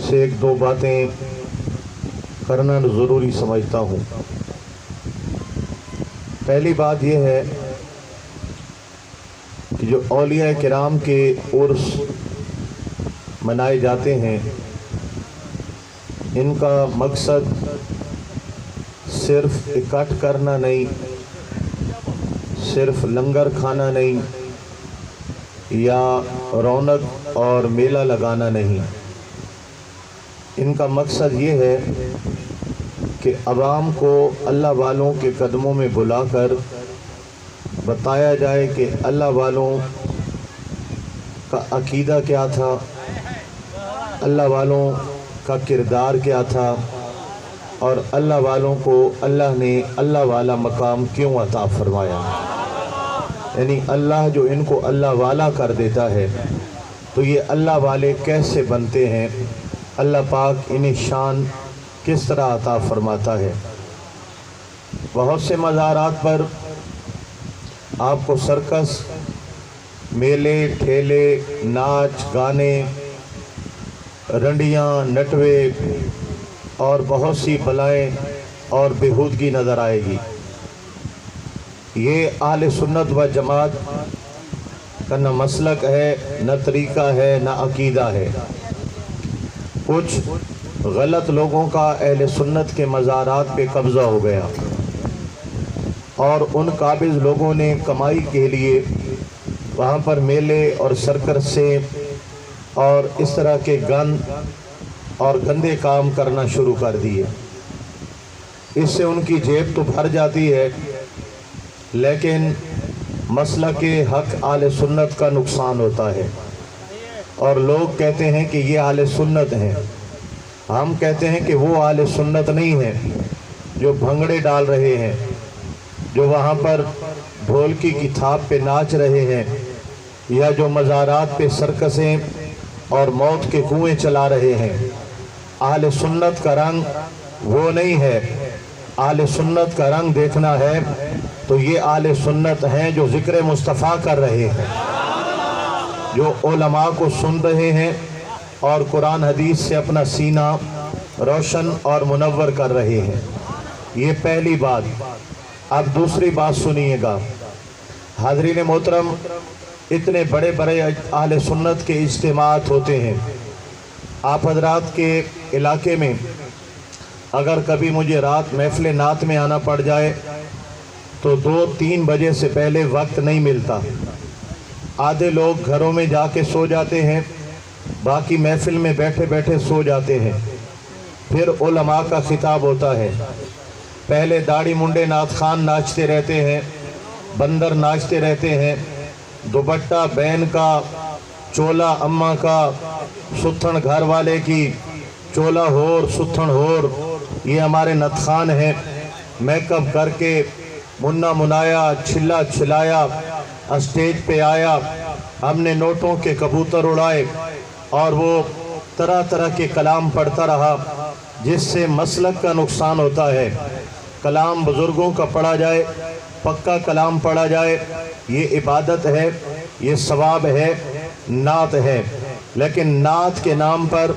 سے ایک دو باتیں کرنا ضروری سمجھتا ہوں۔ پہلی بات یہ ہے کہ جو اولیاء کرام کے عرس منائے جاتے ہیں، ان کا مقصد صرف اکٹھ کرنا نہیں، صرف لنگر کھانا نہیں، یا رونق اور میلہ لگانا نہیں۔ ان کا مقصد یہ ہے کہ عوام کو اللہ والوں کے قدموں میں بلا کر بتایا جائے کہ اللہ والوں کا عقیدہ کیا تھا، اللہ والوں کا کردار کیا تھا، اور اللہ والوں کو اللہ نے اللہ والا مقام کیوں عطا فرمایا۔ یعنی اللہ جو ان کو اللہ والا کر دیتا ہے تو یہ اللہ والے کیسے بنتے ہیں، اللہ پاک انہیں شان کس طرح عطا فرماتا ہے۔ بہت سے مزارات پر آپ کو سرکس، میلے، ٹھیلے، ناچ گانے، رنڈیاں، نٹوے اور بہت سی بلائیں اور بےہودگی نظر آئے گی۔ یہ اہل سنت و جماعت کا نہ مسلک ہے، نہ طریقہ ہے، نہ عقیدہ ہے۔ کچھ غلط لوگوں کا اہل سنت کے مزارات پہ قبضہ ہو گیا، اور ان قابض لوگوں نے کمائی کے لیے وہاں پر میلے اور سرکسے اور اس طرح کے اور گندے کام کرنا شروع کر دیے۔ اس سے ان کی جیب تو بھر جاتی ہے، لیکن مسلک حق اہل سنت کا نقصان ہوتا ہے، اور لوگ کہتے ہیں کہ یہ اہل سنت ہیں۔ ہم کہتے ہیں کہ وہ اہل سنت نہیں ہیں جو بھنگڑے ڈال رہے ہیں، جو وہاں پر ڈھولکی کی تھاپ پہ ناچ رہے ہیں، یا جو مزارات پہ سرکسیں اور موت کے کنویں چلا رہے ہیں۔ اہل سنت کا رنگ وہ نہیں ہے۔ اہل سنت کا رنگ دیکھنا ہے تو یہ اہل سنت ہیں جو ذکر مصطفیٰ کر رہے ہیں، جو علماء کو سن رہے ہیں اور قرآن حدیث سے اپنا سینہ روشن اور منور کر رہے ہیں۔ یہ پہلی بات۔ اب دوسری بات سنیے گا۔ حاضرین محترم، اتنے بڑے بڑے اہل سنت کے اجتماعات ہوتے ہیں۔ آپ حضرات کے علاقے میں اگر کبھی مجھے رات محفل نعت میں آنا پڑ جائے تو 2-3 بجے سے پہلے وقت نہیں ملتا۔ آدھے لوگ گھروں میں جا کے سو جاتے ہیں، باقی محفل میں بیٹھے بیٹھے سو جاتے ہیں۔ پھر علماء کا خطاب ہوتا ہے۔ پہلے داڑھی منڈے نعت خان ناچتے رہتے ہیں، بندر ناچتے رہتے ہیں، دوپٹہ بہن کا، چولا اماں کا، ستھن گھر والے کی، چولا ہور ستھن ہور، یہ ہمارے نعت خان ہیں۔ میک اپ کر کے منا منایا، چھلا چھلایا، اسٹیج پہ آیا، ہم نے نوٹوں کے کبوتر اڑائے اور وہ طرح طرح کے کلام پڑھتا رہا، جس سے مسلک کا نقصان ہوتا ہے۔ کلام بزرگوں کا پڑھا جائے، پکا کلام پڑھا جائے، یہ عبادت ہے، یہ ثواب ہے، نعت ہے۔ لیکن نعت کے نام پر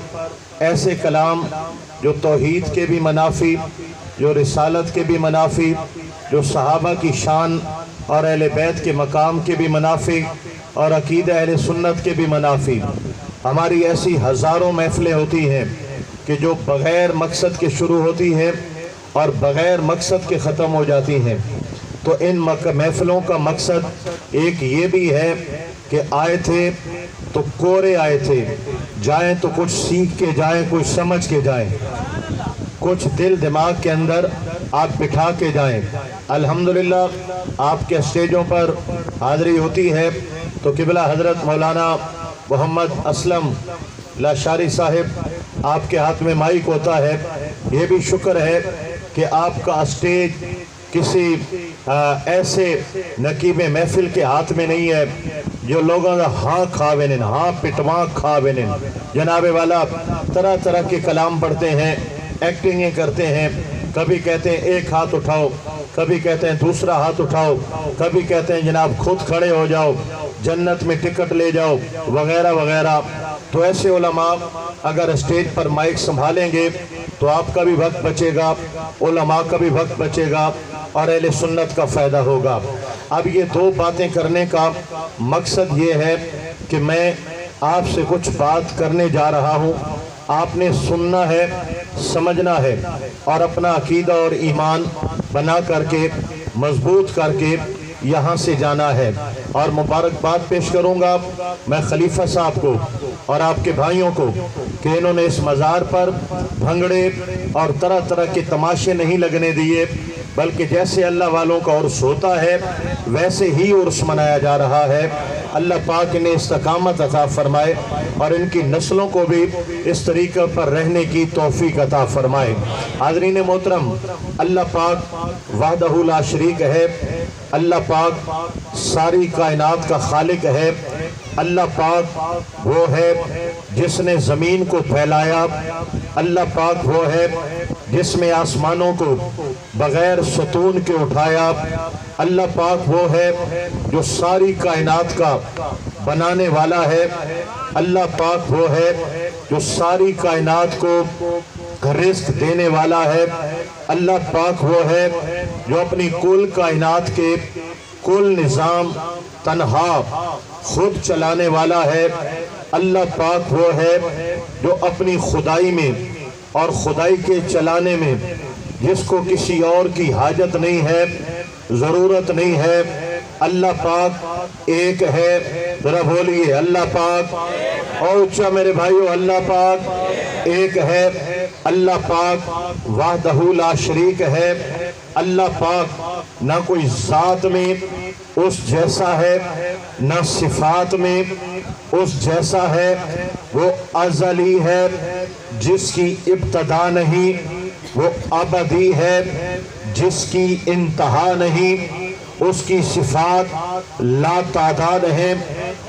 ایسے کلام جو توحید کے بھی منافی، جو رسالت کے بھی منافی، جو صحابہ کی شان اور اہل بیت کے مقام کے بھی منافی، اور عقیدہ اہل سنت کے بھی منافی۔ ہماری ایسی ہزاروں محفلیں ہوتی ہیں کہ جو بغیر مقصد کے شروع ہوتی ہیں اور بغیر مقصد کے ختم ہو جاتی ہیں۔ تو ان محفلوں کا مقصد ایک یہ بھی ہے کہ آئے تھے تو کورے آئے تھے، جائیں تو کچھ سیکھ کے جائیں، کچھ سمجھ کے جائیں، کچھ دل دماغ کے اندر آپ بٹھا کے جائیں۔ الحمدللہ آپ کے اسٹیجوں پر حاضری ہوتی ہے تو قبلہ حضرت مولانا محمد اسلم لاشاری صاحب، آپ کے ہاتھ میں مائک ہوتا ہے۔ یہ بھی شکر ہے کہ آپ کا اسٹیج کسی ایسے نقیب محفل کے ہاتھ میں نہیں ہے جو لوگوں کا ہاں کھاوے نن، ہاں پٹواں کھاوے نن۔ جناب والا طرح طرح کے کلام پڑھتے ہیں، ایکٹنگیں کرتے ہیں، کبھی کہتے ہیں ایک ہاتھ اٹھاؤ، کبھی کہتے ہیں دوسرا ہاتھ اٹھاؤ، کبھی کہتے ہیں جناب خود کھڑے ہو جاؤ، جنت میں ٹکٹ لے جاؤ، وغیرہ وغیرہ۔ تو ایسے علماء اگر اسٹیج پر مائک سنبھالیں گے تو آپ کا بھی وقت بچے گا، علماء کا بھی وقت بچے گا اور اہل سنت کا فائدہ ہوگا۔ اب یہ دو باتیں کرنے کا مقصد یہ ہے کہ میں آپ سے کچھ بات کرنے جا رہا ہوں، آپ نے سننا ہے، سمجھنا ہے اور اپنا عقیدہ اور ایمان بنا کر کے مضبوط کر کے یہاں سے جانا ہے۔ اور مبارکباد پیش کروں گا میں خلیفہ صاحب کو اور آپ کے بھائیوں کو کہ انہوں نے اس مزار پر بھنگڑے اور طرح طرح کے تماشے نہیں لگنے دیے، بلکہ جیسے اللہ والوں کا عرس ہوتا ہے ویسے ہی عرس منایا جا رہا ہے۔ اللہ پاک انہیں استقامت عطا فرمائے اور ان کی نسلوں کو بھی اس طریقے پر رہنے کی توفیق عطا فرمائے۔ حاضرین محترم، اللہ پاک وحدہ لا شریک ہے، اللہ پاک ساری کائنات کا خالق ہے، اللہ پاک وہ ہے جس نے زمین کو پھیلایا، اللہ پاک وہ ہے جس میں آسمانوں کو بغیر ستون کے اٹھایا، اللہ پاک وہ ہے جو ساری کائنات کا بنانے والا ہے، اللہ پاک وہ ہے جو ساری کائنات کو رزق دینے والا ہے، اللہ پاک وہ ہے جو اپنی کل کائنات کے کل نظام تنہا خود چلانے والا ہے، اللہ پاک وہ ہے جو اپنی خدائی میں اور خدائی کے چلانے میں جس کو کسی اور کی حاجت نہیں ہے، ضرورت نہیں ہے، اللہ پاک ایک ہے۔ ذرا بولیے اللہ پاک، اور اچھا میرے بھائیو، اللہ پاک ایک ہے، اللہ پاک وحدہ لا شریک ہے، اللہ پاک نہ کوئی ذات میں اس جیسا ہے نہ صفات میں اس جیسا ہے، وہ ازلی ہے جس کی ابتدا نہیں، وہ ابدی ہے جس کی انتہا نہیں، اس کی صفات لا تعداد ہیں،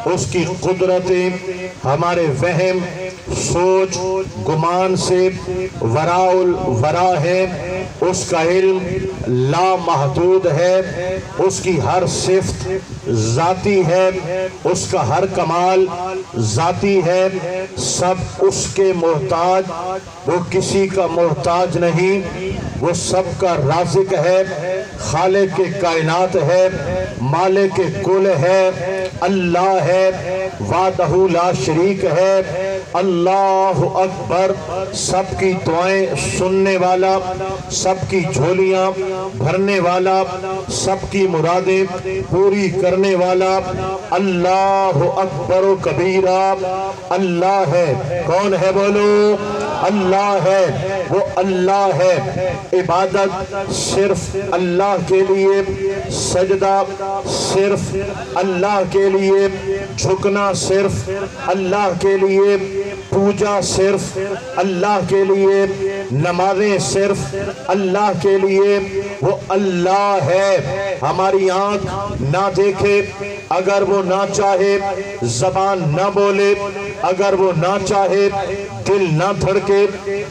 اس کی قدرتیں ہمارے وہم سوچ گمان سے وراء الورا ہے، اس کا علم لا محدود ہے، اس کی ہر صفت ذاتی ہے، اس کا ہر کمال ذاتی ہے، سب اس کے محتاج، وہ کسی کا محتاج نہیں، وہ سب کا رازق ہے، خالق کے کائنات ہے، مالک کل ہے، اللہ ہے، وحدہ لا شریک ہے، اللہ اکبر، سب کی دعائیں سننے والا، سب کی جھولیاں بھرنے والا، سب کی مرادیں پوری کرنے والا، اللہ اکبر و کبیرہ، اللہ ہے۔ کون ہے بولو؟ اللہ ہے، وہ اللہ ہے۔ عبادت صرف اللہ کے لیے، سجدہ صرف اللہ کے لیے، جھکنا صرف اللہ کے لیے، پوجا صرف اللہ کے لیے، نمازیں صرف اللہ کے لیے، وہ اللہ ہے۔ ہماری آنکھ نہ دیکھے، اگر وہ نہ چاہے زبان نہ بولے، اگر وہ نہ چاہے دل نہ دھڑکے،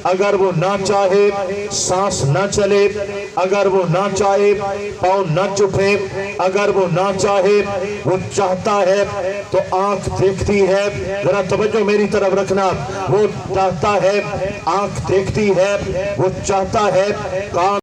اگر وہ نہ چاہے سانس نہ چلے، اگر وہ نہ چاہے پاؤں نہ چٹھے، اگر وہ نہ چاہے، وہ چاہتا ہے تو آنکھ دیکھتی ہے۔ ذرا توجہ میری طرف رکھنا، وہ چاہتا ہے، آنکھ دیکھتی ہے، وہ چاہتا ہے، کان